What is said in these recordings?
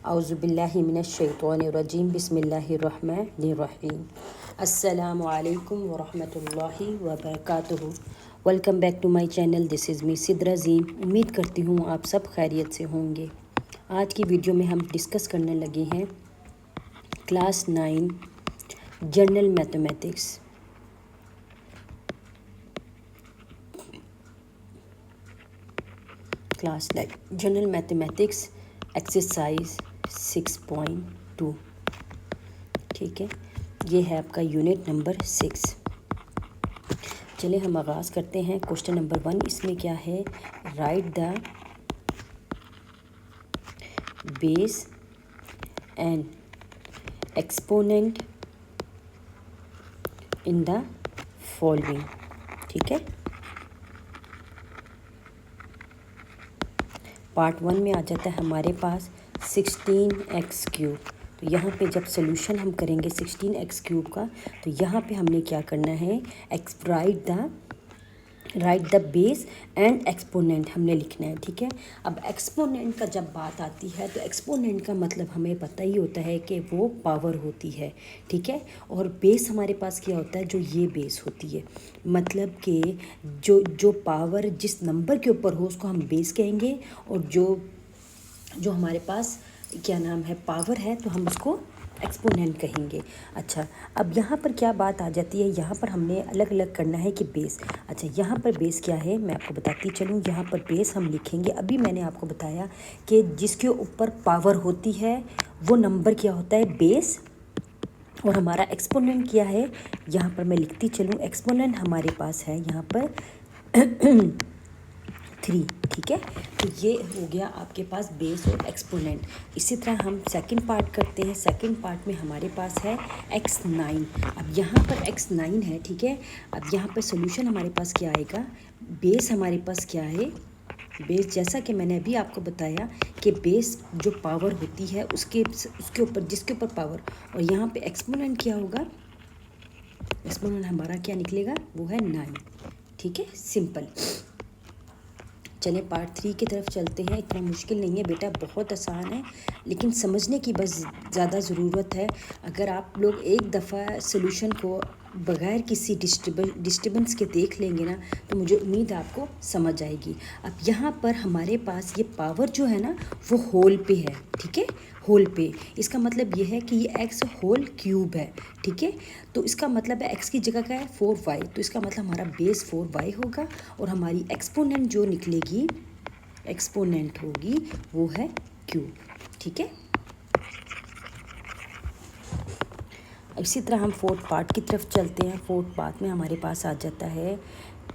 औज़ुबिल्लाहि मिनश्शैतानिर्रजीम बिस्मिल्लाहिर्रहमानिर्रहीम। अस्सलामु अलैकुम वरहमतुल्लाहि वबरकातुहू। Welcome back to my channel. This is me Sidrazeem. उम्मीद करती हूँ आप सब खैरियत से होंगे। आज की वीडियो में हम डिस्कस करने लगे हैं class 9 general mathematics. Class 9 general mathematics exercise 6.2। ठीक है, ये है आपका यूनिट नंबर 6। चलिए हम आगाज़ करते हैं। क्वेश्चन नंबर 1 इसमें क्या है, right the base and exponent in the following. ठीक है, पार्ट 1 में आ जाता है हमारे पास 16x³ तो यहाँ पे जब सोल्यूशन हम करेंगे 16x³ का, तो यहाँ पे हमने क्या करना है, right the base and exponent हमने लिखना है। ठीक है, अब एक्सपोनेंट का जब बात आती है तो एक्सपोनेंट का मतलब हमें पता ही होता है कि वो पावर होती है। ठीक है, और बेस हमारे पास क्या होता है, जो ये बेस होती है, मतलब कि जो पावर जिस नंबर के ऊपर हो उसको हम बेस कहेंगे, और जो हमारे पास क्या नाम है पावर है तो हम उसको एक्सपोनेंट कहेंगे। अच्छा, अब यहाँ पर क्या बात आ जाती है, यहाँ पर हमने अलग अलग करना है कि बेस। अच्छा, यहाँ पर बेस क्या है मैं आपको बताती चलूँ। यहाँ पर बेस हम लिखेंगे, अभी मैंने आपको बताया कि जिसके ऊपर पावर होती है वो नंबर क्या होता है, बेस। और हमारा एक्सपोनेंट क्या है, यहाँ पर मैं लिखती चलूँ, एक्सपोनेंट हमारे पास है यहाँ पर 3। ठीक है, तो ये हो गया आपके पास बेस और एक्सपोनेंट। इसी तरह हम सेकंड पार्ट करते हैं। सेकंड पार्ट में हमारे पास है x9। अब यहाँ पर x9 है। ठीक है, अब यहाँ पर सोल्यूशन हमारे पास क्या आएगा, बेस हमारे पास क्या है, बेस जैसा कि मैंने अभी आपको बताया कि बेस जो पावर होती है उसके ऊपर जिसके ऊपर पावर, और यहाँ पे एक्सपोनेंट क्या होगा, एक्सपोनेंट हमारा क्या निकलेगा, वो है 9। ठीक है, सिंपल। चलिए पार्ट 3 की तरफ चलते हैं। इतना मुश्किल नहीं है बेटा, बहुत आसान है, लेकिन समझने की बस ज़्यादा ज़रूरत है। अगर आप लोग एक दफ़ा सोल्यूशन को बग़ैर किसी डिस्टर्बेंस के देख लेंगे ना, तो मुझे उम्मीद है आपको समझ आएगी। अब यहाँ पर हमारे पास ये पावर जो है ना वो होल पे है। ठीक है, होल पे, इसका मतलब ये है कि ये x होल क्यूब है। ठीक है, तो इसका मतलब है x की जगह क्या है, 4y, तो इसका मतलब हमारा बेस 4y होगा, और हमारी एक्सपोनेंट जो निकलेगी, एक्सपोनेंट होगी वो है क्यूब। ठीक है, इसी तरह हम फोर्थ पार्ट की तरफ चलते हैं। फोर्थ पार्ट में हमारे पास आ जाता है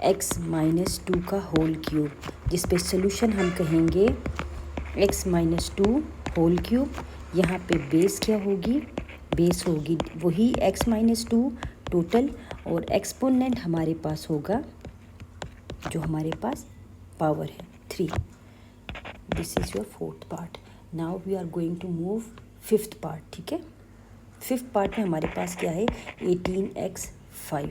x-2 का होल क्यूब, जिस पे सोल्यूशन हम कहेंगे x-2 होल क्यूब। यहाँ पे बेस क्या होगी, बेस होगी वही x-2 टोटल, और एक्सपोनेंट हमारे पास होगा जो हमारे पास पावर है 3। This is your fourth part. Now we are going to move fifth part. ठीक है, फिफ्थ पार्ट में हमारे पास क्या है, 18x5।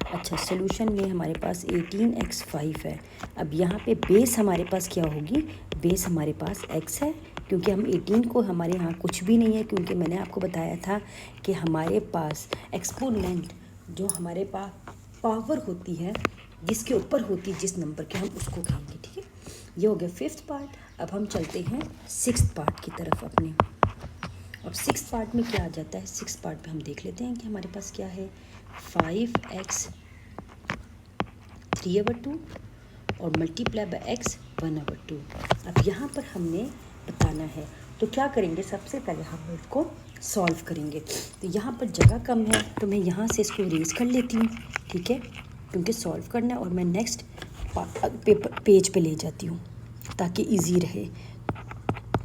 अच्छा, सोल्यूशन में हमारे पास 18x5 है। अब यहाँ पे बेस हमारे पास क्या होगी, बेस हमारे पास x है, क्योंकि हम 18 को, हमारे यहाँ कुछ भी नहीं है, क्योंकि मैंने आपको बताया था कि हमारे पास एक्सपोनेंट जो हमारे पास पावर होती है जिसके ऊपर होती है जिस नंबर के, हम उसको कहेंगे। ठीक है, ये हो गया फिफ्थ पार्ट। अब हम चलते हैं सिक्स्थ पार्ट की तरफ अपने। अब सिक्स पार्ट में क्या आ जाता है, सिक्स पार्ट में हम देख लेते हैं कि हमारे पास क्या है, 5x 3/2 और मल्टीप्लाई बाय x 1/2। अब यहाँ पर हमने बताना है, तो क्या करेंगे, सबसे पहले हम इसको सॉल्व करेंगे। तो यहाँ पर जगह कम है तो मैं यहाँ से इसको इरेज कर लेती हूँ। ठीक है, क्योंकि सॉल्व करना है, और मैं नेक्स्ट पेज पे ले जाती हूँ ताकि इजी रहे।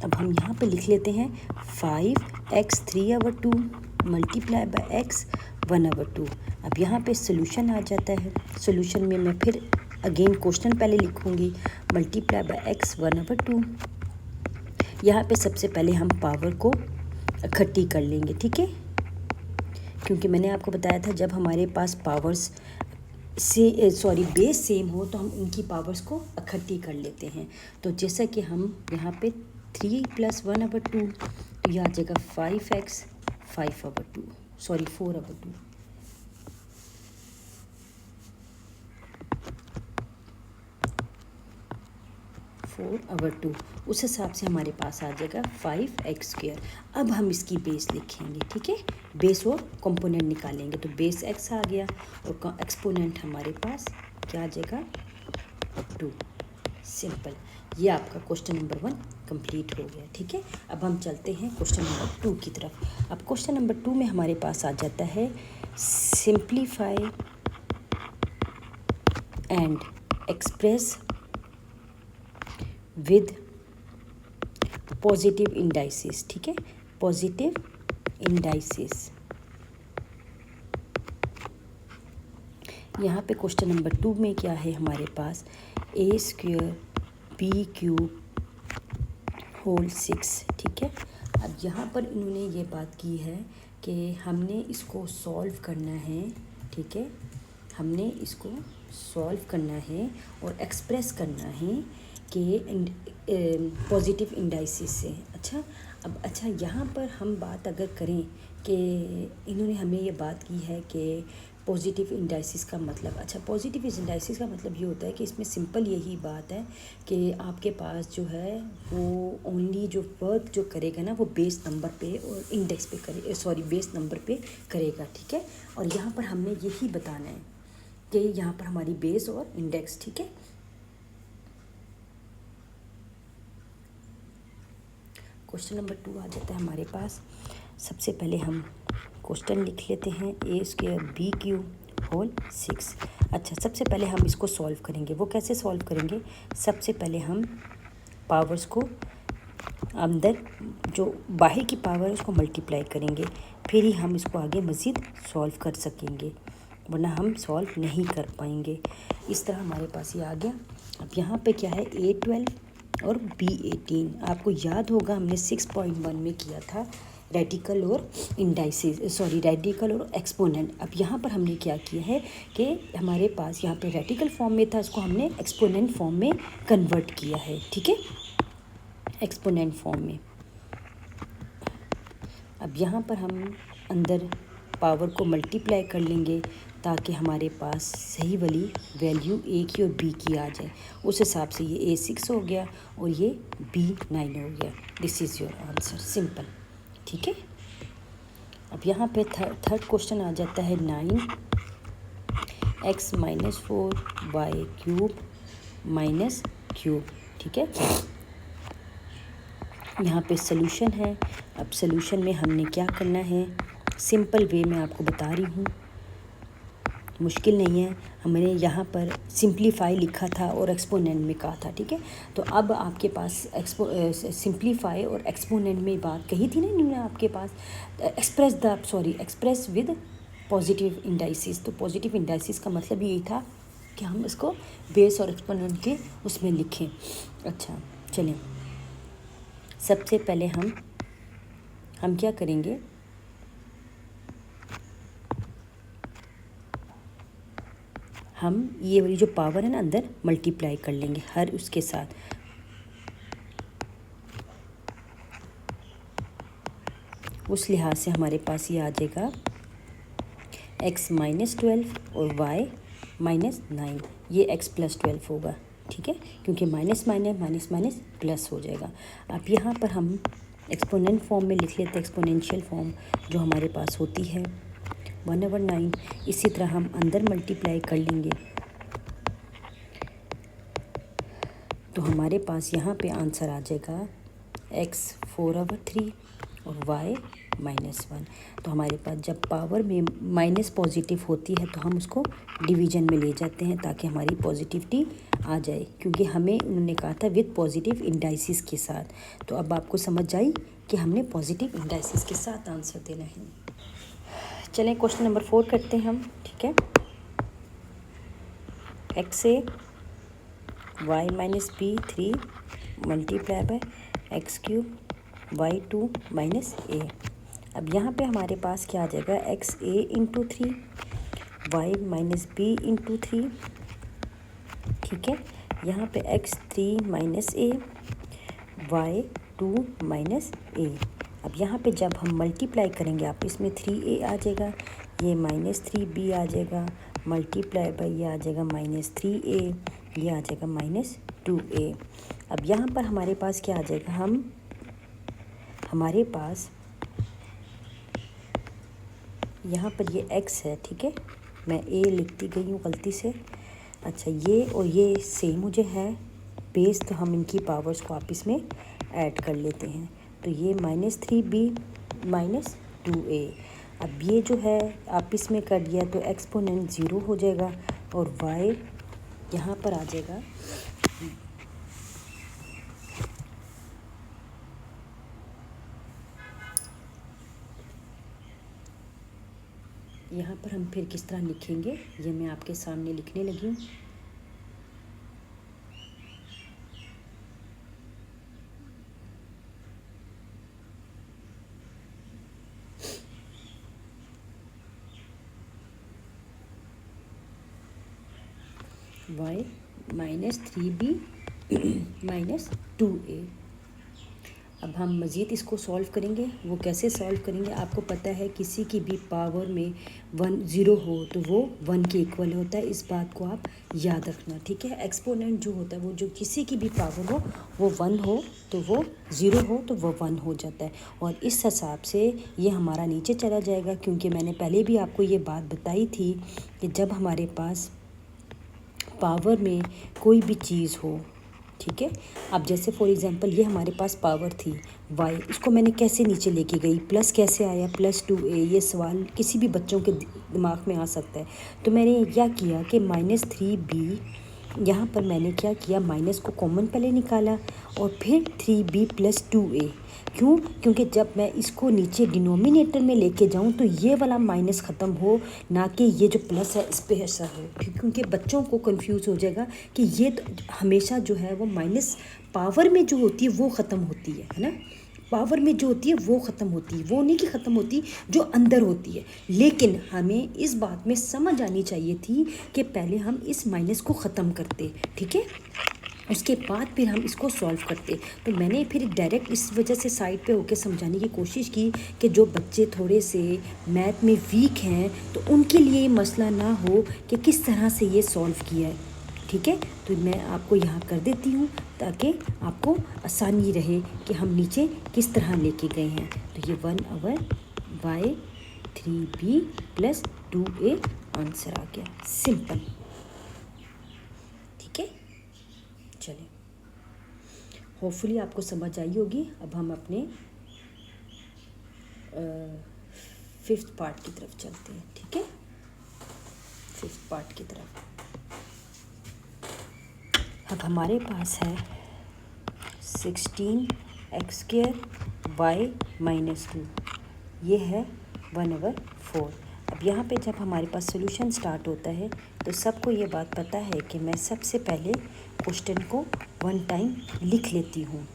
अब हम यहाँ पे लिख लेते हैं 5x 3/2 मल्टीप्लाई बाय x 1/2। अब यहाँ पे सोल्यूशन आ जाता है। सोल्यूशन में मैं फिर अगेन क्वेश्चन पहले लिखूँगी, मल्टीप्लाई बाय x 1/2। यहाँ पे सबसे पहले हम पावर को इकट्ठी कर लेंगे। ठीक है, क्योंकि मैंने आपको बताया था जब हमारे पास पावर्स से बेस सेम हो तो हम उनकी पावर्स को इकट्ठी कर लेते हैं। तो जैसा कि हम यहाँ पे 3 + 1/2, तो यह आ जाएगा 5x 5/2, सॉरी 4/2। 4/2 उस हिसाब से हमारे पास आ जाएगा 5x²। अब हम इसकी बेस लिखेंगे, ठीक है, बेस और कंपोनेंट निकालेंगे। तो बेस x आ गया और एक्सपोनेंट हमारे पास क्या आ जाएगा 2। सिंपल, ये आपका क्वेश्चन नंबर 1 कंप्लीट हो गया, ठीक है। अब हम चलते हैं क्वेश्चन नंबर 2 की तरफ। अब क्वेश्चन नंबर 2 में हमारे पास आ जाता है simplify and express with positive indices, ठीक है, पॉजिटिव इंडाइसिस। यहाँ पे क्वेश्चन नंबर 2 में क्या है हमारे पास a² b³ होल 6, ठीक है। अब यहाँ पर इन्होंने ये बात की है कि हमने इसको सॉल्व करना है, ठीक है, हमने इसको सॉल्व करना है और एक्सप्रेस करना है कि पॉजिटिव इंडाइसिस से। अच्छा यहाँ पर हम बात अगर करें कि इन्होंने हमें ये बात की है कि पॉजिटिव इंडाइसिस का मतलब, अच्छा पॉजिटिव इंडाइसिस का मतलब ये होता है कि इसमें सिंपल यही बात है कि आपके पास जो है वो ओनली जो वर्क जो करेगा ना वो बेस नंबर पे और इंडेक्स पे करे, सॉरी बेस नंबर पे करेगा, ठीक है। और यहाँ पर हमने यही बताना है कि यहाँ पर हमारी बेस और इंडेक्स, ठीक है। क्वेश्चन नंबर 2 आ जाता है हमारे पास। सबसे पहले हम क्वेश्चन लिख लेते हैं a² b³ होल 6। अच्छा, सबसे पहले हम इसको सॉल्व करेंगे। वो कैसे सॉल्व करेंगे? सबसे पहले हम पावर्स को अंदर जो बाहर की पावर है उसको मल्टीप्लाई करेंगे, फिर ही हम इसको आगे मज़ीद सॉल्व कर सकेंगे, वरना हम सॉल्व नहीं कर पाएंगे। इस तरह हमारे पास ये आ गया। अब यहाँ पे क्या है a12 और b18। आपको याद होगा हमने 6.1 में किया था रेडिकल और इंडाइसिस, सॉरी रेडिकल और एक्सपोनेंट। अब यहाँ पर हमने क्या किया है कि हमारे पास यहाँ पे रेडिकल फॉर्म में था, इसको हमने एक्सपोनेंट फॉर्म में कन्वर्ट किया है, ठीक है, एक्सपोनेंट फॉर्म में। अब यहाँ पर हम अंदर पावर को मल्टीप्लाई कर लेंगे ताकि हमारे पास सही वाली वैल्यू a की और b की आ जाए। उस हिसाब से ये a6 हो गया और ये b9 हो गया। This is your answer, simple, ठीक है। अब यहाँ पे थर्ड क्वेश्चन आ जाता है 9x - 4y³ -3, ठीक है। यहाँ पे सॉल्यूशन है। अब सॉल्यूशन में हमने क्या करना है, सिंपल वे में आपको बता रही हूँ, मुश्किल नहीं है। हमने यहाँ पर सिंप्लीफाई लिखा था और एक्सपोनेंट में कहा था, ठीक है। तो अब आपके पास सिंप्लीफाई और एक्सपोनेंट में बात कही थी ना इन्होंने आपके पास, एक्सप्रेस विद पॉजिटिव इंडाइसिस। तो पॉजिटिव इंडाइसिस का मतलब यही था कि हम इसको बेस और एक्सपोनेंट के उसमें लिखें। अच्छा चलें, सबसे पहले हम क्या करेंगे, हम ये वाली जो पावर है ना अंदर मल्टीप्लाई कर लेंगे हर उसके साथ। उस लिहाज से हमारे पास ये आ जाएगा x - 12 और y - 9, ये x + 12 होगा, ठीक है, क्योंकि minus minus minus minus plus हो जाएगा। अब यहाँ पर हम एक्सपोनेंट फॉर्म में लिख लेते हैं, एक्सपोनेंशियल फॉर्म जो हमारे पास होती है 1/9। इसी तरह हम अंदर मल्टीप्लाई कर लेंगे तो हमारे पास यहाँ पे आंसर आ जाएगा x 4/3 और y -1। तो हमारे पास जब पावर में माइनस पॉजिटिव होती है तो हम उसको डिवीजन में ले जाते हैं ताकि हमारी पॉजिटिविटी आ जाए, क्योंकि हमें उन्होंने कहा था विद पॉजिटिव इंडाइसिस के साथ। तो अब आपको समझ आई कि हमने पॉजिटिव इंडाइसिस के साथ आंसर देना है। चलें क्वेश्चन नंबर 4 करते हैं हम, ठीक है। x a y - b3 × x³ y2 - a। अब यहाँ पे हमारे पास क्या आ जाएगा, x a × 3 y - b × 3, ठीक है। यहाँ पे x3 - a y 2 माइनस ए। अब यहाँ पे जब हम मल्टीप्लाई करेंगे आप इसमें 3a आ जाएगा, ये -3b आ जाएगा, मल्टीप्लाई बाई ये आ जाएगा -3a, ये आ जाएगा -2a। अब यहाँ पर हमारे पास क्या आ जाएगा, हमारे पास यहाँ पर ये x है, ठीक है, मैं a लिखती गई हूँ गलती से। अच्छा, ये और ये सेम मुझे है बेस, तो हम इनकी पावर्स को आपस में ऐड कर लेते हैं। तो ये -3b -2a। अब ये जो है आपस में कर दिया तो एक्सपोनेंट 0 हो जाएगा और y यहाँ पर आ जाएगा यहाँ पर हम फिर किस तरह लिखेंगे ये मैं आपके सामने लिखने लगी हूँ। y -3b -2a। अब हम मज़ीद इसको सॉल्व करेंगे। वो कैसे सॉल्व करेंगे, आपको पता है किसी की भी पावर में 0 हो तो वो 1 के इक्वल होता है, इस बात को आप याद रखना, ठीक है। एक्सपोनेंट जो होता है वो जो किसी की भी पावर हो वो 1 हो तो वो 0 हो तो वो 1 हो जाता है, और इस हिसाब से ये हमारा नीचे चला जाएगा, क्योंकि मैंने पहले भी आपको ये बात बताई थी कि जब हमारे पास पावर में कोई भी चीज़ हो, ठीक है। अब जैसे फॉर एग्जांपल ये हमारे पास पावर थी y, इसको मैंने कैसे नीचे लेके गई, प्लस कैसे आया +2a, ये सवाल किसी भी बच्चों के दिमाग में आ सकता है। तो मैंने क्या किया कि -3b, यहाँ पर मैंने क्या किया, माइनस को कॉमन पहले निकाला और फिर 3b + 2a। क्यों? क्योंकि जब मैं इसको नीचे डिनोमिनेटर में लेके जाऊँ तो ये वाला माइनस ख़त्म हो, ना कि ये जो प्लस है इस पे असर हो, क्योंकि बच्चों को कंफ्यूज हो जाएगा कि ये तो हमेशा जो है वो माइनस पावर में जो होती है वो ख़त्म होती है ना, पावर में जो होती है वो ख़त्म होती है, वो नहीं कि ख़त्म होती, जो अंदर होती है। लेकिन हमें इस बात में समझ आनी चाहिए थी कि पहले हम इस माइनस को ख़त्म करते, ठीक है, उसके बाद फिर हम इसको सॉल्व करते। तो मैंने फिर डायरेक्ट इस वजह से साइड पे होके समझाने की कोशिश की कि जो बच्चे थोड़े से मैथ में वीक हैं तो उनके लिए मसला ना हो कि किस तरह से ये सॉल्व किया है, ठीक है। तो मैं आपको यहाँ कर देती हूँ ताकि आपको आसानी रहे कि हम नीचे किस तरह लेके गए हैं। तो ये 1/3b + 2a आंसर आ गया, सिंपल, ठीक है। चलिए, होपफुली आपको समझ आई होगी। अब हम अपने 5th पार्ट की तरफ चलते हैं, ठीक है, 5th पार्ट की तरफ। अब हमारे पास है 16x² y -2, ये है 1/4। अब यहाँ पे जब हमारे पास सोल्यूशन स्टार्ट होता है तो सबको ये बात पता है कि मैं सबसे पहले क्वेश्चन को 1 टाइम लिख लेती हूँ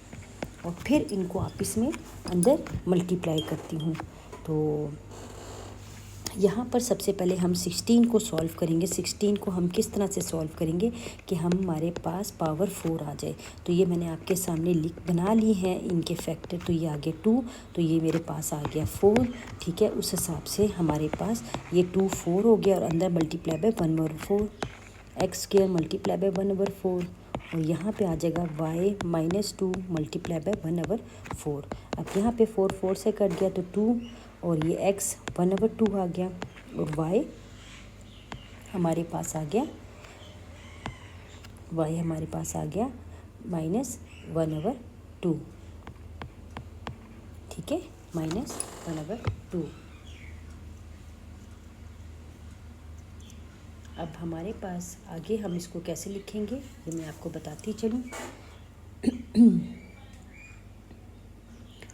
और फिर इनको आपस में अंदर मल्टीप्लाई करती हूँ। तो यहाँ पर सबसे पहले हम 16 को सॉल्व करेंगे। 16 को हम किस तरह से सॉल्व करेंगे कि हमारे पास पावर 4 आ जाए। तो ये मैंने आपके सामने बना ली हैं इनके फैक्टर। तो ये आ गया 2, तो ये मेरे पास आ गया 4, ठीक है। उस हिसाब से हमारे पास ये 2 4 हो गया और अंदर multiply by 1/4, x² multiply by 1/4, और यहाँ पे आ जाएगा y -2 मल्टीप्लाई बाय 1/4। अब यहाँ पे 4 4 से कट गया तो 2, और ये x 1/2 आ गया, और y हमारे पास आ गया -1/2, ठीक है, -1/2। अब हमारे पास आगे हम इसको कैसे लिखेंगे ये मैं आपको बताती चलूँ।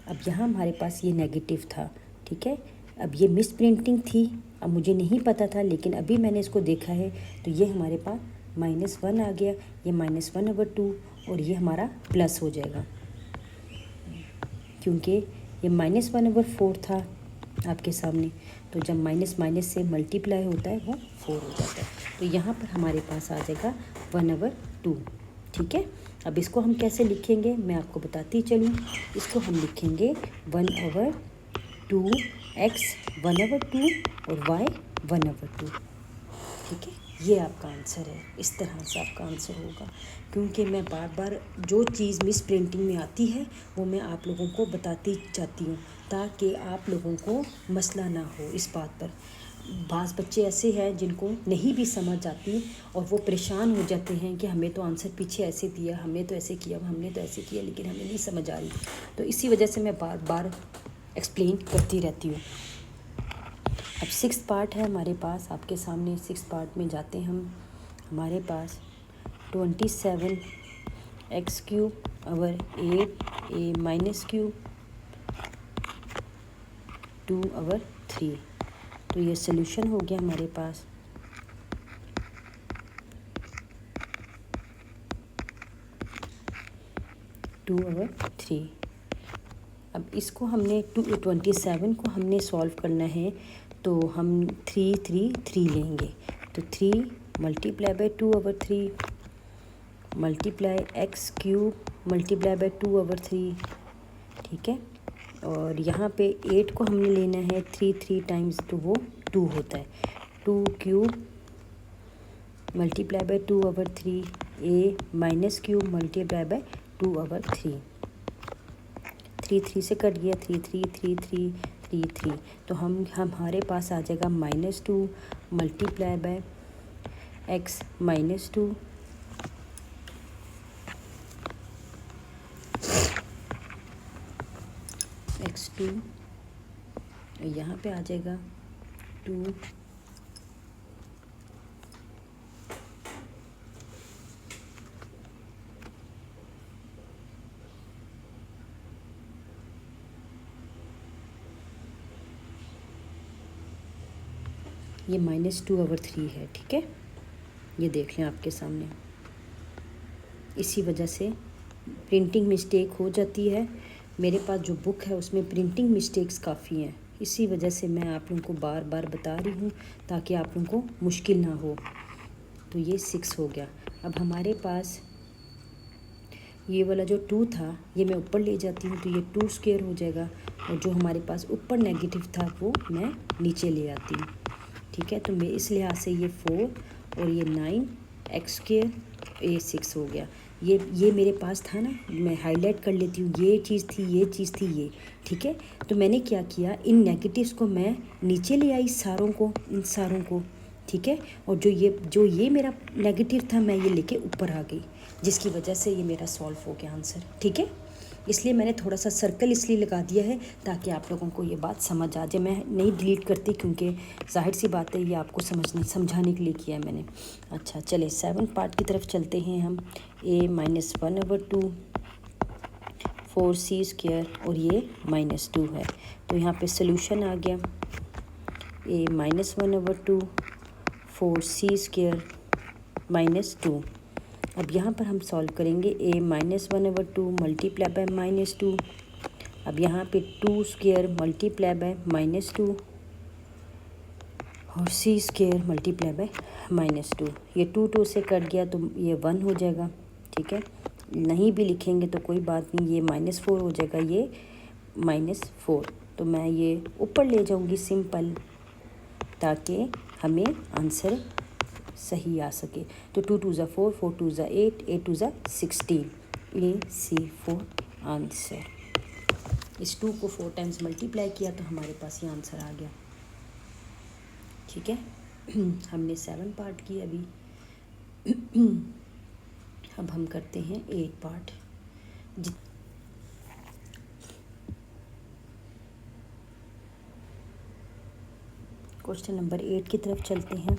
अब यहाँ हमारे पास ये नेगेटिव था, ठीक है। अब ये मिस प्रिंटिंग थी, अब मुझे नहीं पता था, लेकिन अभी मैंने इसको देखा है तो ये हमारे पास -1 आ गया, ये -1/2, और ये हमारा प्लस हो जाएगा क्योंकि ये -1/4 था आपके सामने। तो जब माइनस माइनस से मल्टीप्लाई होता है वो 4 हो जाता है। तो यहाँ पर हमारे पास आ जाएगा 1/2, ठीक है। अब इसको हम कैसे लिखेंगे मैं आपको बताती चलूँ। इसको हम लिखेंगे 1/2 x 1/2 और y 1/2। ठीक है, ये आपका आंसर है। इस तरह से आपका आंसर होगा, क्योंकि मैं बार बार जो चीज़ मिस प्रिंटिंग में आती है वो मैं आप लोगों को बताती जाती हूँ, ताकि आप लोगों को मसला ना हो इस बात पर। बाज़ बच्चे ऐसे हैं जिनको नहीं भी समझ आती और वो परेशान हो जाते हैं कि हमें तो आंसर पीछे ऐसे दिया, हमने तो ऐसे किया, हमने तो ऐसे किया, लेकिन हमें नहीं समझ आ रही। तो इसी वजह से मैं बार बार एक्सप्लेन करती रहती हूँ। अब 6 पार्ट है हमारे पास, आपके सामने 6 पार्ट में जाते हैं हम। हमारे पास 27 x³ over 8 a minus cube 2/3। तो ये सॉल्यूशन हो गया हमारे पास। To over three. अब इसको हमने 27 को हमने सॉल्व करना है, तो हम 3 लेंगे। तो 3 multiply by 2/3 multiply x³ multiply by 2/3। ठीक है, और यहाँ पे 8 को हमने लेना है 3 टाइम्स, तो वो 2 होता है। 2³ multiply by 2/3 a minus cube multiply by 2/3। 3 से कट गया, 3 तो हमारे पास आ जाएगा -2 मल्टीप्लाई बाय x -2 x2, यहाँ पे आ जाएगा 2 ये -2/3 है। ठीक है, ये देख लें आपके सामने। इसी वजह से प्रिंटिंग मिस्टेक हो जाती है। मेरे पास जो बुक है उसमें प्रिंटिंग मिस्टेक्स काफ़ी हैं, इसी वजह से मैं आप लोगों को बार बार बता रही हूँ ताकि आप लोगों को मुश्किल ना हो। तो ये 6 हो गया। अब हमारे पास ये वाला जो 2 था ये मैं ऊपर ले जाती हूँ, तो ये 2 स्क्वायर हो जाएगा, और जो हमारे पास ऊपर नेगेटिव था वो मैं नीचे ले आती हूँ। ठीक है, तो मैं इस लिहाज से ये 4 और ये 9 x², ये 6 हो गया। ये मेरे पास था ना, मैं हाईलाइट कर लेती हूँ, ये चीज़ थी, ये चीज़ थी, ये। ठीक है, तो मैंने क्या किया, इन नेगेटिव्स को मैं नीचे ले आई, इन सारों को। ठीक है, और जो ये मेरा नेगेटिव था मैं ये लेके ऊपर आ गई, जिसकी वजह से ये मेरा सॉल्व हो गया आंसर। ठीक है, इसलिए मैंने थोड़ा सा सर्कल इसलिए लगा दिया है ताकि आप लोगों को ये बात समझ आ जाए। मैं नहीं डिलीट करती, क्योंकि जाहिर सी बात है ये आपको समझाने के लिए किया है मैंने। अच्छा, चले 7 पार्ट की तरफ चलते हैं हम। a -1/2 4c² और ये -2 है, तो यहाँ पे सोल्यूशन आ गया a -1/2 4c² -2। अब यहाँ पर हम सॉल्व करेंगे a -1/2 मल्टीप्लाई बाय -2। अब यहाँ पे 2² मल्टीप्लाई बाय -2 और c² मल्टीप्लाई बाय -2। ये 2 से कट गया तो ये 1 हो जाएगा। ठीक है, नहीं भी लिखेंगे तो कोई बात नहीं, ये -4 हो जाएगा, ये -4। तो मैं ये ऊपर ले जाऊँगी सिंपल, ताकि हमें आंसर सही आ सके। तो 2 2 ज़ा 4, 4 2 ज़ा 8, 8 2 ज़ा 16, AC4 आंसर। इस 2 को 4 टाइम्स मल्टीप्लाई किया तो हमारे पास ये आंसर आ गया। ठीक है, हमने 7 पार्ट किए अभी। अब हम करते हैं 8 पार्ट। क्वेश्चन नंबर 8 की तरफ चलते हैं।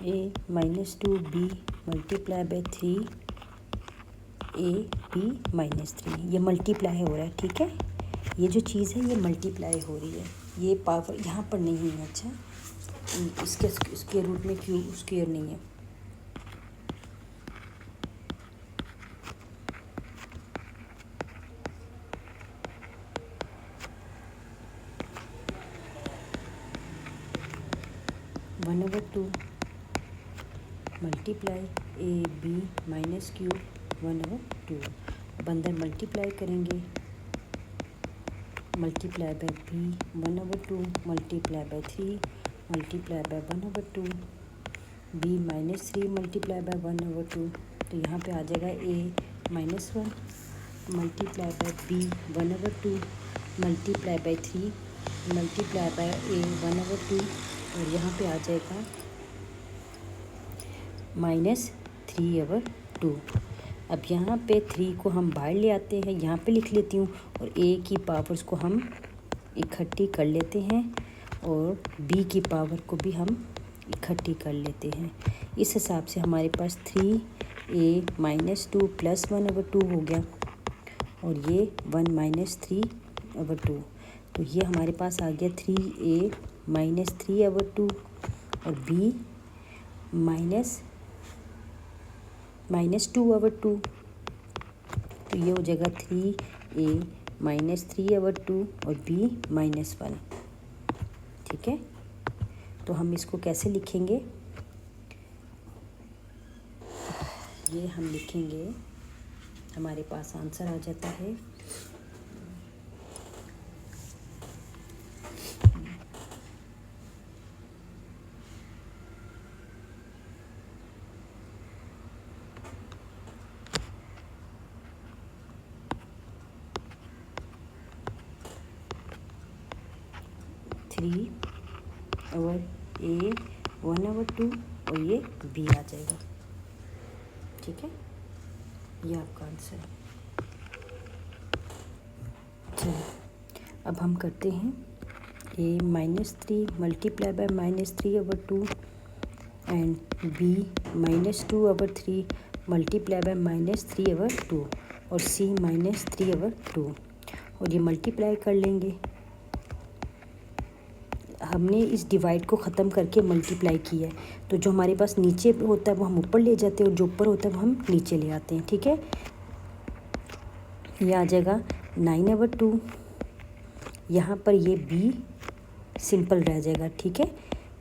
a -2b multiply by 3 ab -3, ये मल्टीप्लाई हो रहा है। ठीक है, ये जो चीज़ है ये मल्टीप्लाई हो रही है, ये पावर यहाँ पर नहीं है। अच्छा, इसके रूट में क्यों स्क्वायर नहीं है। One over 2 multiply A B minus Q 1/2। अब अंदर मल्टीप्लाई करेंगे, multiply by B 1/2 multiply by 3 multiply by 1/2 B minus 3 multiply by 1/2। तो यहाँ पे आ जाएगा A -1 multiply by B 1/2 multiply by 3 multiply by A 1/2 और यहाँ पे आ जाएगा -3/2। अब यहाँ पे 3 को हम बाहर ले आते हैं, यहाँ पे लिख लेती हूँ, और ए की पावर्स को हम इकट्ठी कर लेते हैं और बी की पावर को भी हम इकट्ठी कर लेते हैं। इस हिसाब से हमारे पास 3a -2 + 1/2 हो गया और ये 1 - 3/2। तो ये हमारे पास आ गया 3a - 3/2 और b -2/2। तो ये हो जाएगा 3a - 3/2 और b -1। ठीक है, तो हम इसको कैसे लिखेंगे? ये हम लिखेंगे, हमारे पास आंसर आ जाता है 3 और a 1/2 और ये b आ जाएगा। ठीक है, ये आपका आंसर है। चलिए अब हम करते हैं a -3 multiply bye -3/2 and b -2/3 multiply by -3/2 और c -3/2 और ये मल्टीप्लाई कर लेंगे। हमने इस डिवाइड को ख़त्म करके मल्टीप्लाई किया है, तो जो हमारे पास नीचे होता है वो हम ऊपर ले जाते हैं और जो ऊपर होता है वो हम नीचे ले आते हैं। ठीक है, ये आ जाएगा 9/2। यहाँ पर ये b सिंपल रह जाएगा। ठीक है,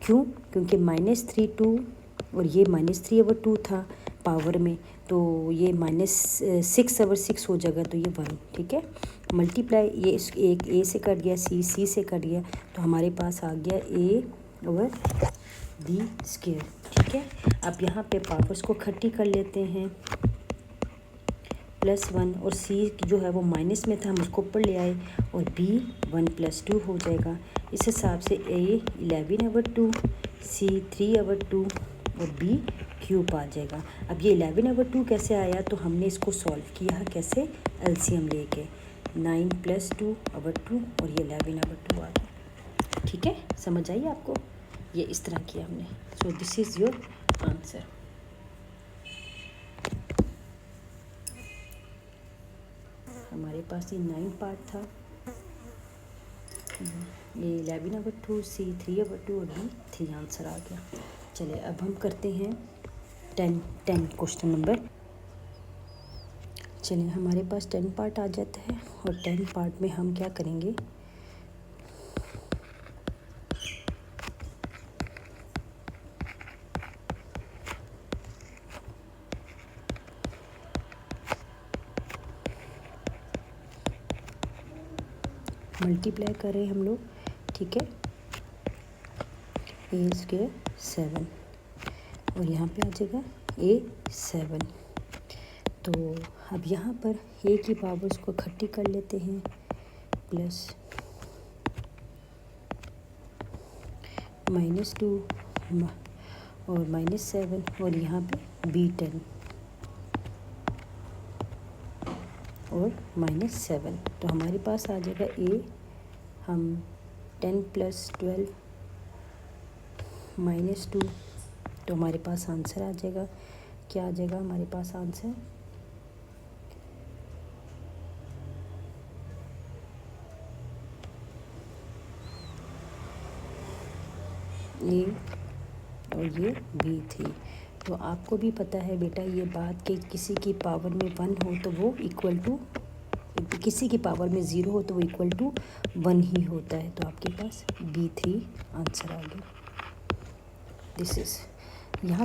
क्यों? क्योंकि -3/2 और ये -3/2 था पावर में, तो ये -6/6 हो जाएगा, तो ये 1। ठीक है, मल्टीप्लाई ये एक a से कट गया, c से कट गया, तो हमारे पास आ गया a/b²। ठीक है, अब यहाँ पे पावर्स को इकट्ठी कर लेते हैं, +1 और c जो है वो माइनस में था, हम उसको ऊपर ले आए और b 1 + 2 हो जाएगा। इस हिसाब से a 11/2 c 3/2 और b क्यूब आ जाएगा। अब ये 11/2 कैसे आया? तो हमने इसको सॉल्व किया है कैसे? एलसीएम लेके 9 + 2/2 और ये 11/2 आ गया। ठीक है, समझ आई आपको? ये इस तरह किया हमने। So this is your answer. हमारे पास ये 9 पार्ट था, ये 11/2 c 3/2 और b 3 आंसर आ गया। चलिए अब हम करते हैं 10 क्वेश्चन नंबर। चलिए हमारे पास 10 पार्ट आ जाता है और 10 पार्ट में हम क्या करेंगे, मल्टीप्लाई कर रहे हैं हम लोग। ठीक है, a² 7 और यहाँ पे आ जाएगा a7। तो अब यहाँ पर a की पावर्स को इकट्ठी कर लेते हैं, प्लस -2 और -7 और यहाँ पे b10 और -7। तो हमारे पास आ जाएगा a, हम 10 + 12 -2, तो हमारे पास आंसर आ जाएगा। क्या आ जाएगा हमारे पास आंसर? ए और ये b3। तो आपको भी पता है बेटा ये बात कि किसी की पावर में 1 हो तो वो इक्वल टू, किसी की पावर में 0 हो तो वो इक्वल टू 1 ही होता है। तो आपके पास b3 आंसर आ गया। This is